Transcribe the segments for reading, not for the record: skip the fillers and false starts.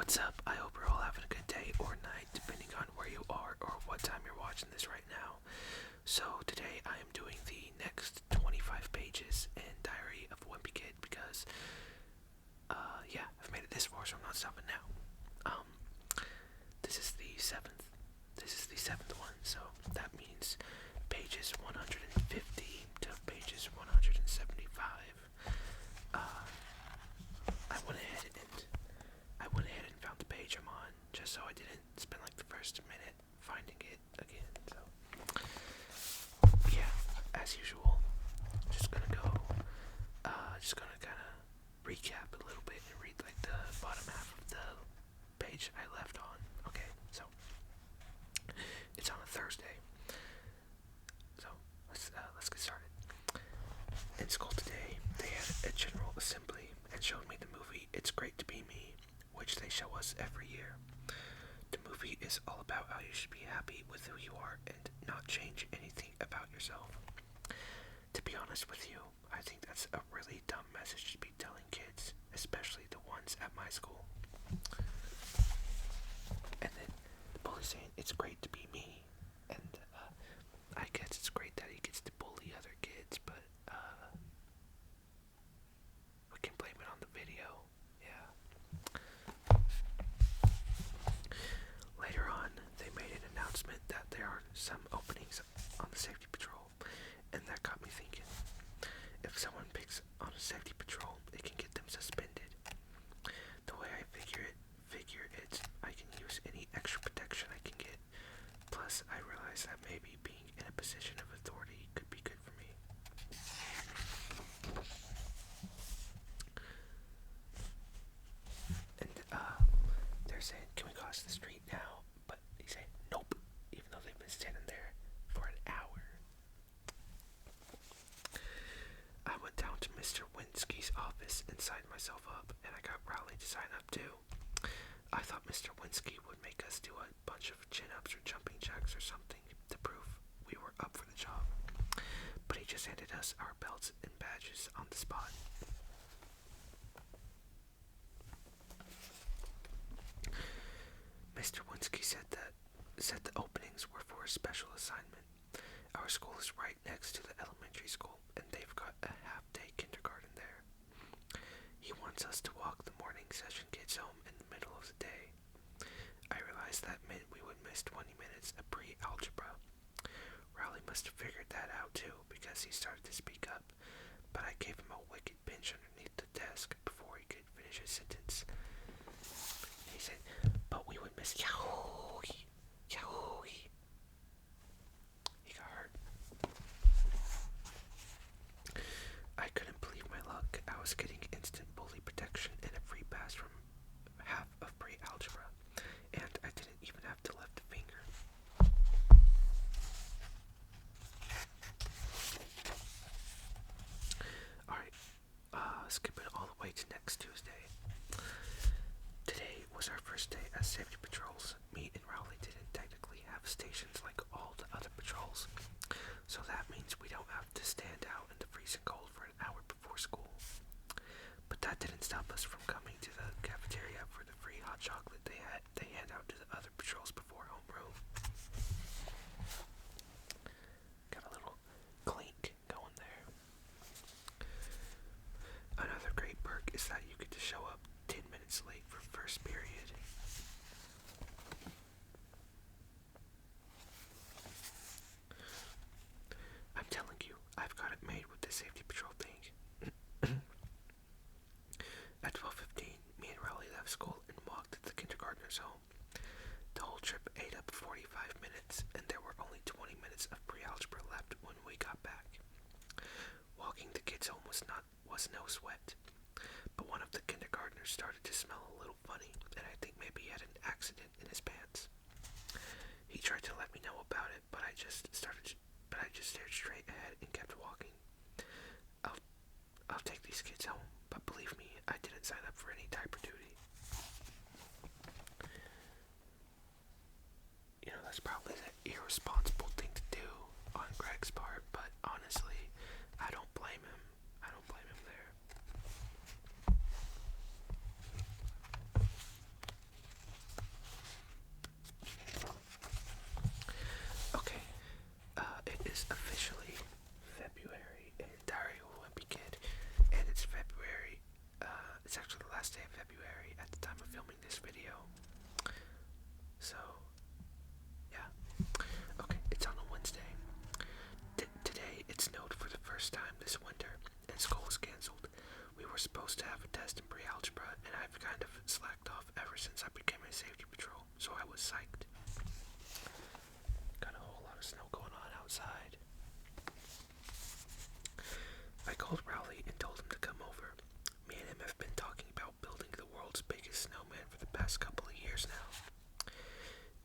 What's up? I hope you're all having a good day or night, depending on where you are or what time you're watching this right now. So today I am doing the next 25 pages in Diary of a Wimpy Kid because, I've made it this far, so I'm not stopping now. This is the seventh. This is the seventh one, so that means pages 150 to pages 175. I went ahead and found the page I'm on, just so I didn't spend like the first minute finding it again. So, yeah, as usual, just gonna kind of recap a little bit and read like the bottom half of the page I left on. Okay, so it's on a Thursday. So let's get started. In school today, they had a general assembly and showed me the movie It's Great to Be Me, which they show us every year. The movie is all about how you should be happy with who you are and not change anything about yourself. To be honest with you, I think that's a really dumb message to be telling kids, especially the ones at my school. And then the bully's saying it's great to be me, and I guess it's great that he gets to bully other kids, but we can blame it on the video. Yeah. Later on, they made an announcement that there are some openings on the safety patrol, and that got me thinking. If someone picks on a safety patrol, it can get them suspended. The way I figure it's I can use any extra protection I can get. Plus, I realize that maybe being in a position of authority could be good for me. And they're saying, can we cross the street now? But he's saying, nope, even though they've been standing there for an hour. I went down to Mr. Winsky's office and signed myself up, and I got Rowley to sign up too. I thought Mr. Winsky would make us do a bunch of chin-ups or jumping jacks or something to prove we were up for the job, but he just handed us our belts and badges on the spot. Mr. Winsky said the openings were for a special assignment. Our school is right next to the elementary school, and they've got a half-day kindergarten there. He wants us to walk the morning session kids home in the middle of the day. I realized that meant we would miss 20 minutes of pre-algebra. Rowley must have figured that out too, because he started to speak up, but I gave him a wicked pinch underneath the desk before he could finish his sentence. He said, but we would miss Yahoo! Yahoo! He got hurt. I couldn't believe my luck. I was getting instant bully protection and a free pass from half of pre-algebra, and I didn't even have to lift a finger. Alright, skipping all the way to next Tuesday. Today was our first day as safety patrols. Me and Rowley didn't technically have stations like all the other patrols, so that means we don't have to stand out in the freezing cold for an hour before school. But that didn't stop us from coming to the cafeteria for the free hot chocolate they hand out to the other patrols before homeroom. Got a little clink going there. Another great perk is that you get to show up 10 minutes late for first period. I'm telling you, I've got it made with the safety patrol thing. At 12:15, me and Rowley left school and walked to the kindergartner's home. The whole trip ate up 45 minutes, and there were only 20 minutes of pre-algebra left when we got back. Walking the kids home was no sweat, but one of the kindergartners started to smell a little funny, and I think maybe he had an accident in his pants. He tried to let me know about it, but I just stared straight ahead and kept walking. I'll take these kids home, but believe me, I didn't sign up for any diaper duty. You know, that's probably the irresponsible thing to do on Greg's part, but honestly, I don't blame him. I don't blame him there. filming this video. So, yeah. Okay, it's on a Wednesday. Today, it snowed for the first time this winter, and school was canceled. We were supposed to have a test in pre-algebra, and I've kind of slacked off ever since I became a safety patrol, so I was psyched. Got a whole lot of snow going on outside. I called Rowley and told him to come over. Me and him have been talking about building the world's biggest snowman for the past couple of years now.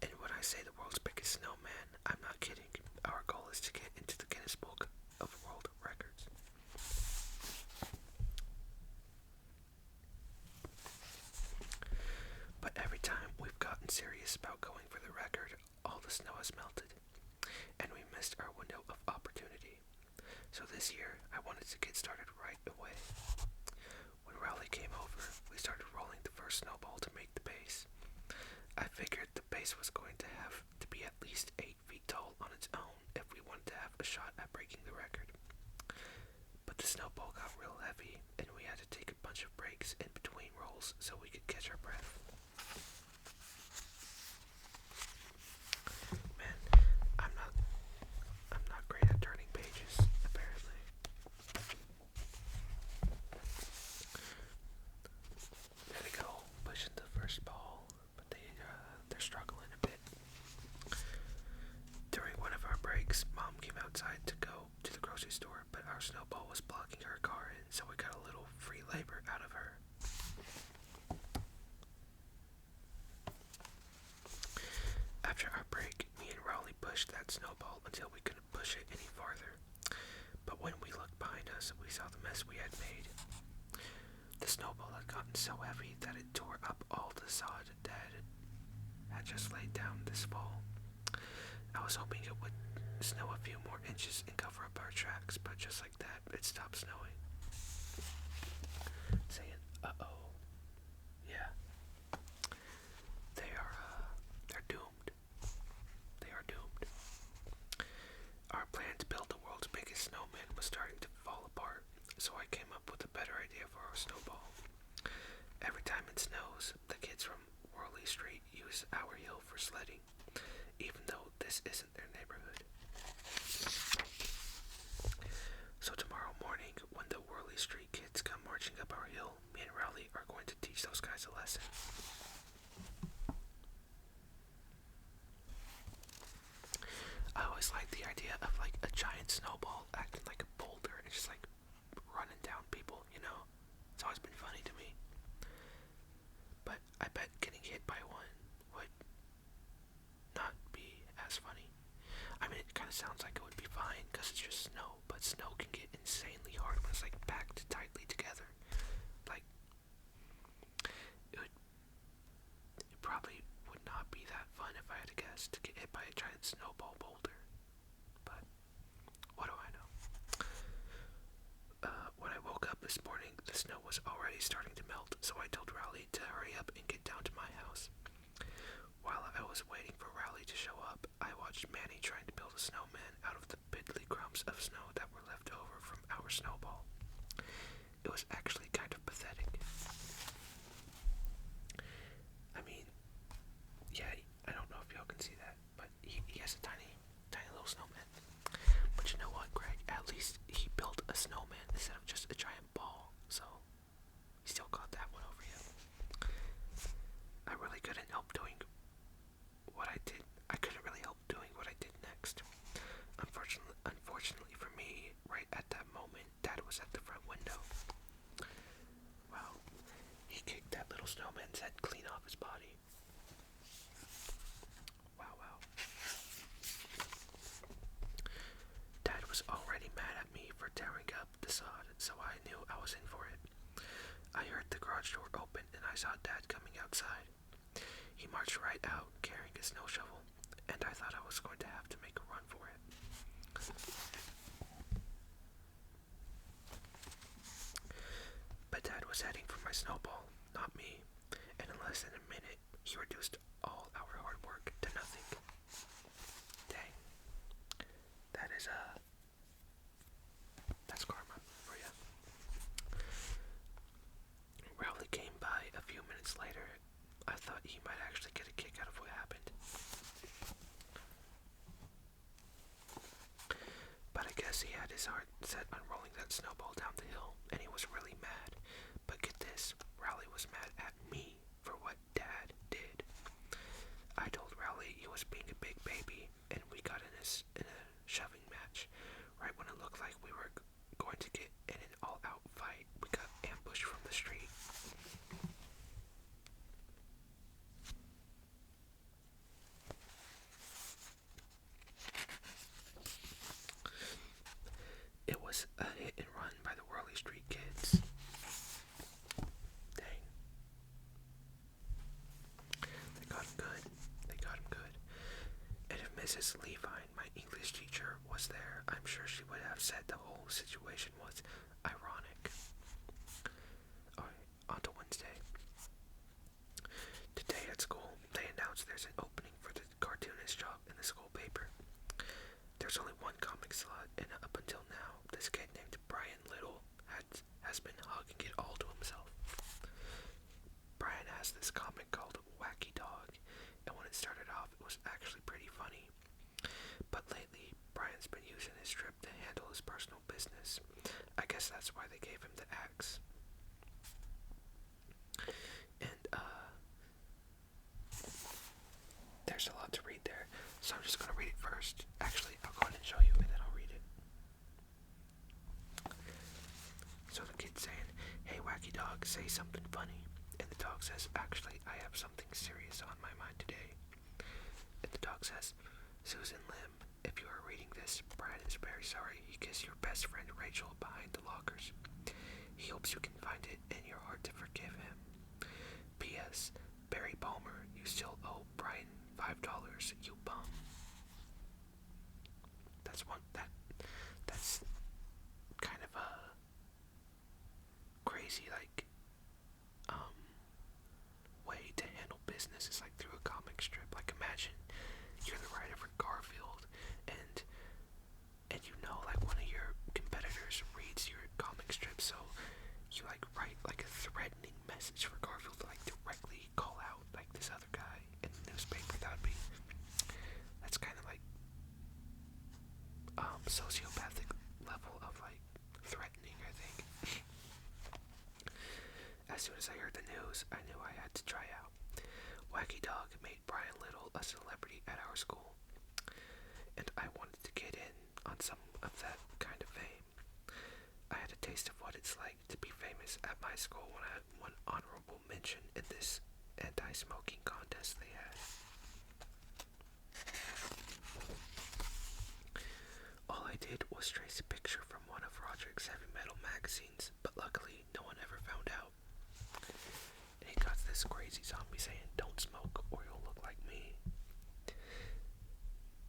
And when I say the world's biggest snowman, I'm not kidding. Our goal is to get into the Guinness Book of World Records. But every time we've gotten serious about going for the record, all the snow has melted, and we missed our window of opportunity. So this year, I wanted to get started right away. When Rowley came over, we started rolling the first snowball to make the base. I figured the base was going to have to be at least 8 feet tall on its own if we wanted to have a shot at breaking the record. But the snowball got real heavy, and we had to take a bunch of breaks in between rolls so we could catch our breath. Man, I'm not great at turning pages, apparently. There they go, pushing the first ball, but they're struggling a bit. During one of our breaks, Mom came outside to go to the grocery store, but our snowball was blocking her car in, so we got a little free labor out of her. After our break, me and Rowley pushed that snowball until we couldn't push it any farther. But when we looked behind us, we saw the mess we had made. The snowball had gotten so heavy that it tore up all the sod Dad had just laid down this fall. I was hoping it would snow a few more inches and cover up our tracks, but just like that, it stopped snowing. Saying, uh-oh. Yeah. They're doomed. They are doomed. Our plan to build the world's biggest snowman was starting to fall apart, so I came up with a better idea for our snowball. Every time it snows, the kids from Rowley Street use our hill for sledding, even though this isn't their neighborhood. So tomorrow morning, when the Rowley Street kids come marching up our hill, me and Rowley are going to teach those guys a lesson. I always liked the idea of like a giant snowball acting like a boulder and just like running down people, you know? It's always been funny to me. But I bet getting hit by one would not be as funny. I mean, it kind of sounds like it would be fine because it's just snow, but snow can get insanely hard when it's like packed tightly together. Like, it probably would not be that fun if I had to guess to get hit by a giant snowball boulder. But what do I know? When I woke up this morning, the snow was already starting to melt, so I told Rowley to hurry up and get down to my house. While I was waiting for Rowley to show up, I watched Manny trying to build a snowman out of the piddly crumbs of snow that were left over from our snowball. It was actually kind of pathetic. I mean, yeah, I don't know if y'all can see that, but he has a tiny little snowman. But you know what, Greg? At least he built a snowman instead of just a giant ball, so he still got that one over you. I really couldn't help doing what I did. I couldn't really help doing what I did next. Unfortunately for me, right at that moment, Dad was at the front window. Well, he kicked that little snowman's head clean off his body. Wow. Dad was already mad at me for tearing up the sod, so I knew I was in for it. I heard the garage door open and I saw Dad coming outside. He marched right out carrying a snow shovel, and I thought I was going to have to make a run for it. But Dad was heading for my snowball, not me, and in less than a minute, he reduced all our hard work to nothing. Dang. That's karma for you. Rowley came by a few minutes later I thought he might actually get a kick out of what happened. But I guess he had his heart set on rolling that snowball down the hill, and he was really mad. But get this, Rowley was mad at me for what Dad did. I told Rowley he was being a big baby, and we got in a shoving match. Right when it looked like we were going to get in an all-out fight, we got ambushed from the street. It was a hit and run by the Rowley Street kids. Dang. They got him good. They got him good. And if Mrs. Levine, my English teacher, was there, I'm sure she would have said the whole situation was ironic. Alright, on to Wednesday. Today at school, they announced there's an opening for the cartoonist job in the school paper. There's only one comic slot, and up until now, this kid named Brian Little has been hugging it all to himself. Brian has this comic called Wacky Dog, and when it started off, it was actually pretty funny. But lately, Brian's been using his strip to handle his personal business. I guess that's why they gave him the axe. And, there's a lot to read there, so I'm just going to read it first. Actually, I'll go ahead and show you, and then I'll read it. So the kid's saying, "Hey, Wacky Dog, say something funny." And the dog says, "Actually, I have something serious on my mind today." And the dog says, "Susan Lim, if you are reading this, Brian is very sorry he kissed your best friend Rachel behind the lockers. He hopes you can find it in your heart to forgive him. P.S. Barry Palmer, you still owe Brian $5, you bum." That's kind of a crazy, way to handle business. It's like through a comic strip. Like, imagine you're the writer for Garfield, and you know, like, one of your competitors reads your comic strip, so you write a threatening message for Garfield to directly call out this other guy in the newspaper. That's kind of sociopathic level of threatening, I think. As soon as I heard the news, I knew I had to try out. Wacky Dog made Brian Little a celebrity at our school, and I wanted to get in on some of that kind of fame. I had a taste of what it's like to be famous at my school when I won honorable mention in this anti-smoking contest they had. All I did was trace a picture from one of Roderick's heavy metal magazines, but luckily no one ever found out. And he got this crazy zombie saying, "Don't smoke or you'll look like me."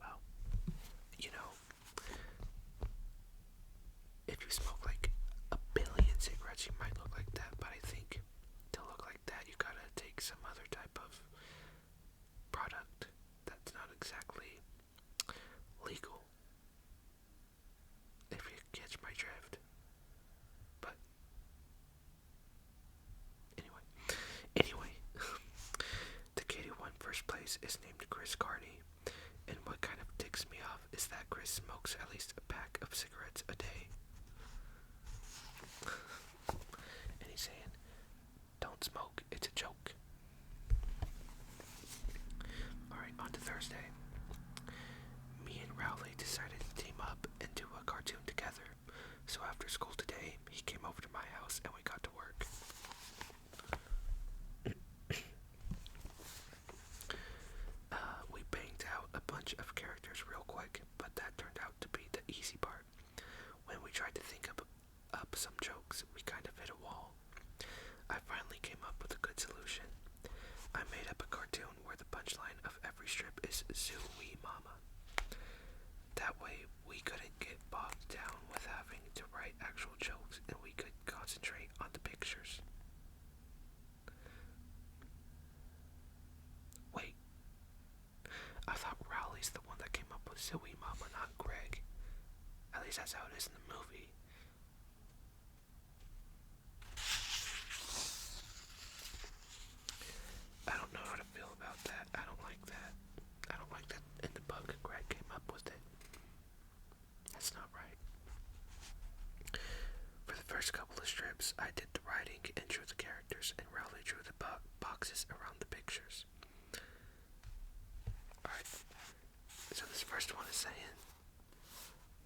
Well, if you smoke a billion cigarettes, you might look like that, but I think to look like that, you gotta take some other type of product that's not exactly legal, if you catch my drift. But anyway, the kid who won first place is named Chris Carney, and what kind of ticks me off is that Chris smokes at least a pack of cigarettes a day. And he's saying, "Don't smoke, it's a joke." Alright, on to Thursday. Me and Rowley decided to team up and do a cartoon together. So after school today, he came over to my house and we got to work. We banged out a bunch of characters real quick, but that turned out to be the easy part. When we tried to think up some jokes, we kind of hit a wall. I finally came up with a good solution. I made up a cartoon where the punchline of every strip is "Zoo-wee Mama." That way, we couldn't get bogged down with having to write actual jokes, and we could concentrate on the pictures. Wait, I thought Rowley's the one that came up with "Zoo-wee Mama," not Greg. At least that's how it is in the movie. I don't know. writing and drew the characters, and Rowley drew the boxes around the pictures. Alright, so this first one is saying,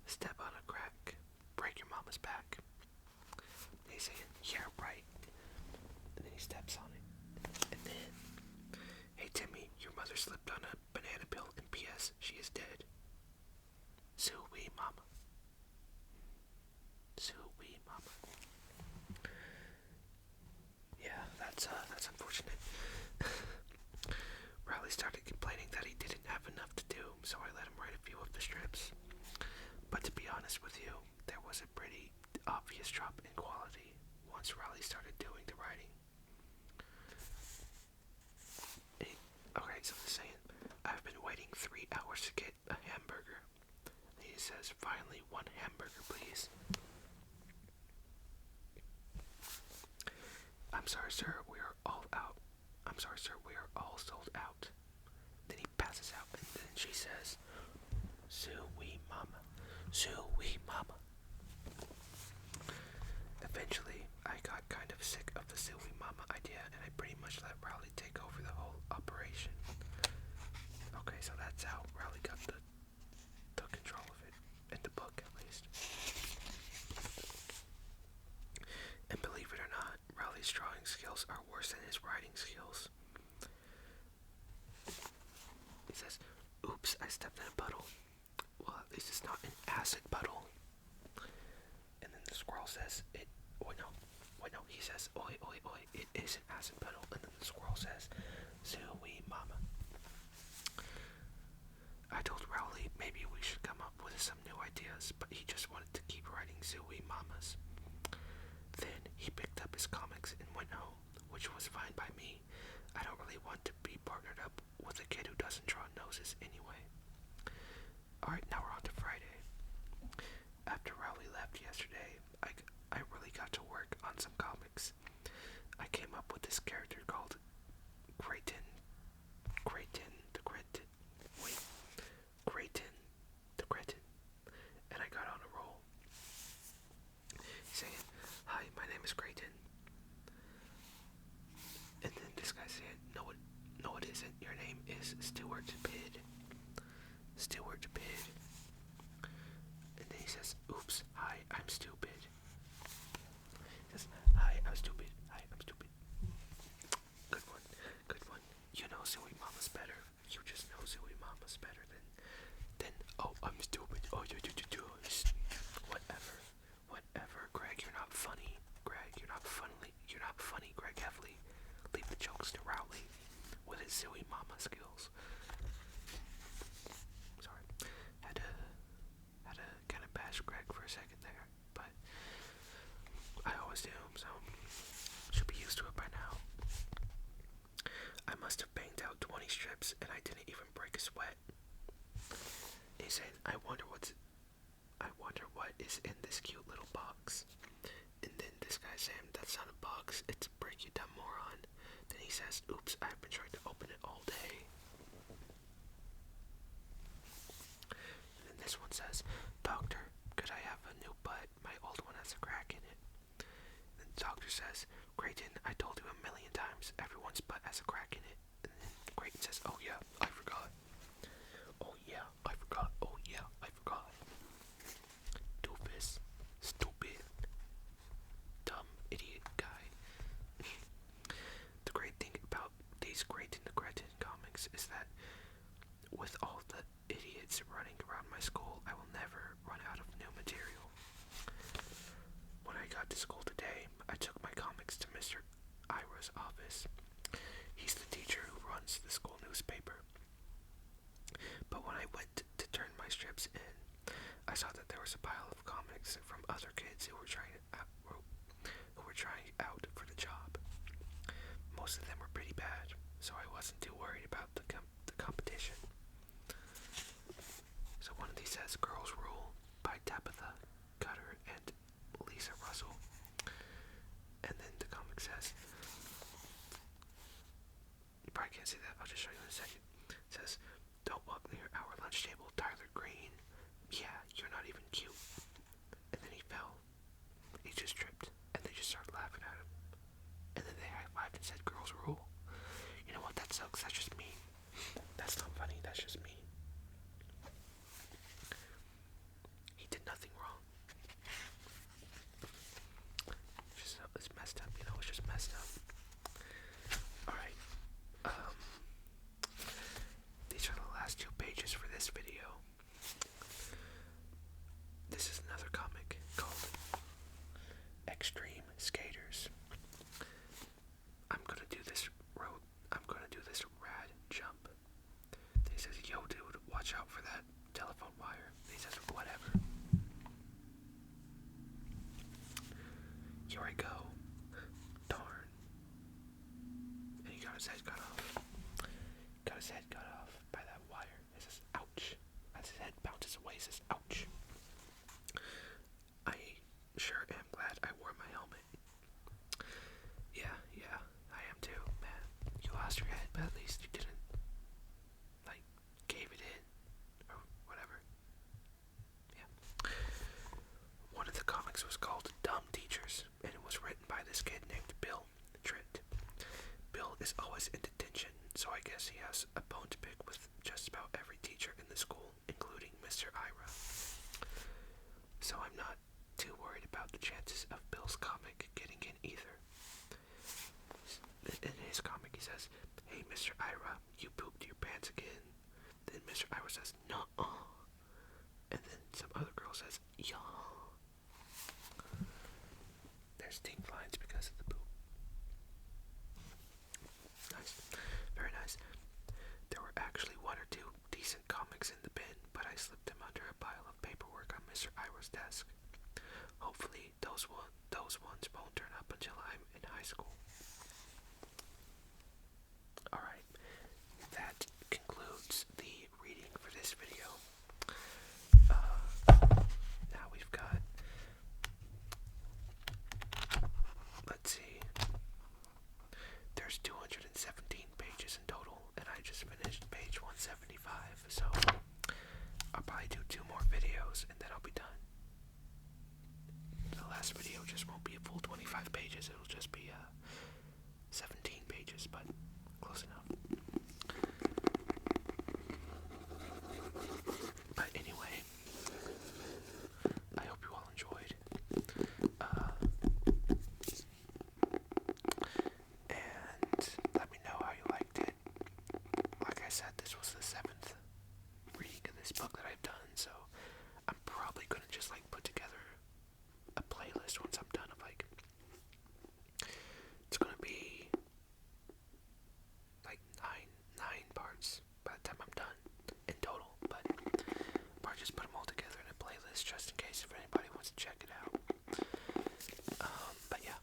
step on a crack, break your mama's back. And he's saying, yeah, right. And then he steps on it. And then, hey Timmy, your mother slipped on a banana peel, and P.S. she is dead. Sue-wee mama. Sue-wee mama. Yeah, that's unfortunate. Rowley started complaining that he didn't have enough to do, so I let him write a few of the strips. But to be honest with you, there was a pretty obvious drop in quality once Rowley started doing the writing. Okay, so they're saying, I've been waiting 3 hours to get a hamburger. And he says, finally, 1 hamburger, please. I'm sorry, sir, we are all out. I'm sorry, sir, we are all sold out. Then he passes out, and then she says, Sue-wee mama, Sue-wee mama. Eventually, I got kind of sick of the Sue-wee mama idea, and I pretty much let Rowley take over the whole operation. Okay, so that's how Rowley got the control of it, in the book at least. And believe it or not, Rowley's drawing skills are worse than his writing skills. He says, oops, I stepped in a puddle. Well, at least it's not an acid puddle. And then the squirrel says, he says, oi, oi, oi, it is an acid puddle. And then the squirrel says, Sue-wee mama. I told Rowley maybe we should come up with some new ideas, but he just wanted to keep writing Sue-wee mamas. Then he picked up his comics and went home, which was fine by me. I don't really want to be partnered up with a kid who doesn't draw noses anyway. Alright, now we're on to Friday. After Rowley left yesterday, I really got to work on some comics. I came up with this character called Grayton the Cretin, and I got on a roll. Saying, hi, my name is Grayton. And then this guy said, no it isn't. Your name is Stuart Pidd. Stuart Pidd. And then he says, oops, hi, I'm stupid. He says, hi, I'm stupid. Hi, I'm stupid. Good one. You know Zooey Mama's better. You just know Zooey Mama's better than oh, I'm stupid. Oh, you. Whatever. Greg, you're not funny. You're not funny, Greg Heffley. Leave the jokes to Rowley with his Zooey Mama skills. Sorry. Had to kind of bash Greg for a second there, but I always do, so should be used to it by now. I must have banged out 20 strips and I didn't even break a sweat. He said, I wonder what is in this cute little box. And then this guy said, that's not a box, it's a brick, you dumb moron. Then he says, oops, I've been trying to open it all day. And then this one says, doctor, could I have a new butt? My old one has a crack in it. And the doctor says, Grayton, I told you 1,000,000 times, everyone's butt has a crack in it. And then Grayton says, oh yeah, I forgot. Doofus. Stupid. Dumb idiot guy. The great thing about these Grayton the Cretin comics is that with all the idiots running around my school, I will never run out of new material. When I got to school today, I took my comics to Mr. Ira's office. He's the teacher who runs the school newspaper. But when I went to turn my strips in, I saw that there was a pile of comics from other kids who were trying out for the job. Most of them were pretty bad, so I wasn't too worried about the competition. So one of these says Girls Rule by Tabitha Cutter and Lisa Russell. And then the comic says, you probably can't see that, I'll just show you in a second. It says, don't walk near our lunch table, Tyler Green. Yeah, you're not even cute. And then he fell. He just tripped, and they just started laughing at him. and said girls rule. You know what? That sucks. That's just me. That's not funny. That's just me. He did nothing wrong. It's messed up. You know, it's just messed up. All right. These are the last 2 pages for this video. This is another comic called Extreme Skaters. I'm gonna do this rad jump. He says, yo dude, watch out for that telephone wire. He says, whatever. Here I go. Darn. And he got his head cut off. Got his head cut off by that wire. He says, ouch. As his head bounces away, he says, ouch. I sure am glad I wore my helmet. Yeah, I am too, man. You lost your head, but at least you didn't, gave it in, or whatever. Yeah. One of the comics was called Dumb Teachers, and it was written by this kid named Bill Trent. Bill is always in detention, so I guess he has a bone to pick with just about every teacher in the school, including Mr. Ira. So I'm not too worried about the chances of Bill's comic getting in either. In his comic, he says, "Hey, Mr. Ira, you pooped your pants again." Then Mr. Ira says, "Nuh-uh." And then some other girl says, "Yeah." There's stink lines because of the poop. Nice. Very nice. There were actually 1 or 2 decent comics in the bin, but I slipped them under a pile of paperwork on Mr. Ira's desk. Hopefully, those ones won't turn up until I'm in high school. Alright, that concludes the reading for this video. Now we've got, let's see, there's 217 pages in total, and I just finished page 175, so I'll probably do 2 more videos, and then I'll be done. The last video just won't be a full 25 pages, it'll just be 17 pages, but close enough. But anyway, I hope you all enjoyed. And let me know how you liked it. Like I said, this was the 7th reading of this book that I've done, so I'm probably gonna just put together a playlist once I'm done of it's gonna be nine parts by the time I'm done in total, but I'll probably just put them all together in a playlist just in case if anybody wants to check it out. But yeah.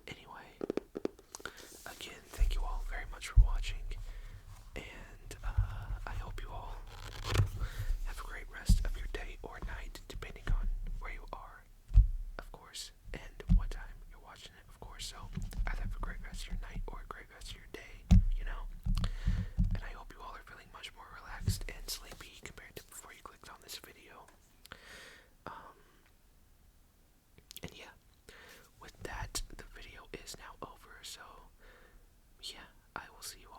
Anyway, again, thank you all very much for watching, and I hope you all have a great rest of your day or night, depending on where you are, of course, and what time you're watching it, of course. So either have a great rest of your night or a great rest of your day, and I hope you all are feeling much more relaxed and sleepy compared to before you clicked on this video. And yeah, with that, the video is now over, so yeah, I will see you